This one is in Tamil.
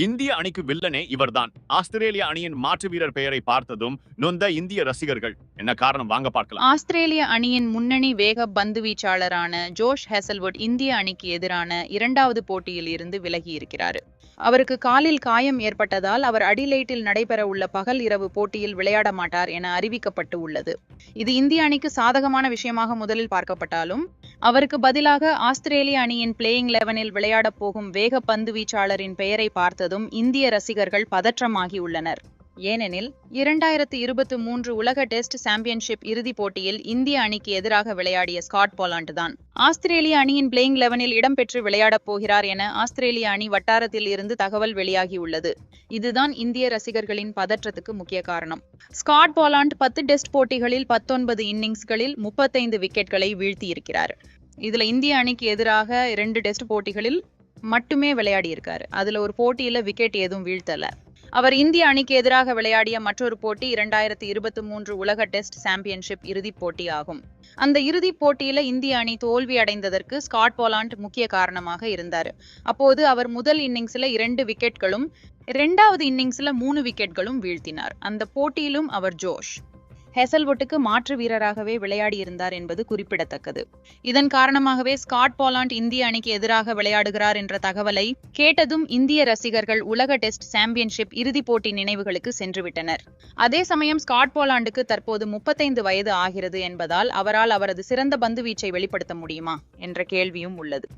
இந்திய அணிக்கு வில்லனே இவர்தான். ஆஸ்திரேலிய அணியின் மாற்று வீரர் பெயரை பார்த்ததும் நொந்த இந்திய ரசிகர்கள். என்ன காரணம் வாங்க பார்க்கலாம். ஆஸ்திரேலிய அணியின் முன்னணி வேக பந்து வீச்சாளரான ஜோஷ் ஹேசல்வுட் இந்திய அணிக்கு எதிரான இரண்டாவது போட்டியில் இருந்து விலகி இருக்கிறார். அவருக்கு காலில் காயம் ஏற்பட்டதால் அவர் அடிலைட்டில் நடைபெறவுள்ள பகல் இரவு போட்டியில் விளையாட மாட்டார் என அறிவிக்கப்பட்டு உள்ளது. இது இந்திய அணிக்கு சாதகமான விஷயமாக முதலில் பார்க்கப்பட்டாலும் அவருக்கு பதிலாக ஆஸ்திரேலிய அணியின் பிளேயிங் 11-இல் விளையாடப் போகும் வேக பந்து வீச்சாளரின் பெயரை பார்த்ததும் இந்திய ரசிகர்கள் பதற்றமாகியுள்ளனர். ஏனெனில் 2023 உலக டெஸ்ட் சாம்பியன்ஷிப் இறுதிப் போட்டியில் இந்திய அணிக்கு எதிராக விளையாடிய ஸ்காட் போலாண்ட் தான் ஆஸ்திரேலிய அணியின் பிளேயிங் 11-இல் இடம்பெற்று விளையாடப் போகிறார் என ஆஸ்திரேலிய அணி வட்டாரத்தில் இருந்து தகவல் வெளியாகியுள்ளது. இதுதான் இந்திய ரசிகர்களின் பதற்றத்துக்கு முக்கிய காரணம். ஸ்காட் போலாண்ட் 10 டெஸ்ட் போட்டிகளில் 19 இன்னிங்ஸ்களில் 35 விக்கெட்களை வீழ்த்தியிருக்கிறார். இதுல இந்திய அணிக்கு எதிராக 2 டெஸ்ட் போட்டிகளில் மட்டுமே விளையாடி இருக்காரு. அதுல ஒரு போட்டியில விக்கெட் ஏதும் வீழ்த்தல. அவர் இந்திய அணிக்கு எதிராக விளையாடிய மற்றொரு போட்டி 2023 உலக டெஸ்ட் சாம்பியன்ஷிப் இறுதிப் போட்டி ஆகும். அந்த இறுதிப் போட்டியில இந்திய அணி தோல்வி அடைந்ததற்கு ஸ்காட் போலாண்ட் முக்கிய காரணமாக இருந்தார். அப்போது அவர் முதல் இன்னிங்ஸ்ல 2 விக்கெட்களும் 2வது இன்னிங்ஸ்ல 3 விக்கெட்களும் வீழ்த்தினார். அந்த போட்டியிலும் அவர் ஜோஷ் ஹேசல்வுட்டுக்கு மாற்று வீரராகவே விளையாடி இருந்தார் என்பது குறிப்பிடத்தக்கது. இதன் காரணமாகவே ஸ்காட் போலாண்ட் இந்திய அணிக்கு எதிராக விளையாடுகிறார் என்ற தகவலை கேட்டதும் இந்திய ரசிகர்கள் உலக டெஸ்ட் சாம்பியன்ஷிப் இறுதிப் போட்டி நினைவுகளுக்கு சென்றுவிட்டனர். அதே சமயம் ஸ்காட் போலாண்டுக்கு தற்போது 35 வயது ஆகிறது என்பதால் அவரால் அவரது சிறந்த பந்து வீச்சை வெளிப்படுத்த முடியுமா என்ற கேள்வியும் உள்ளது.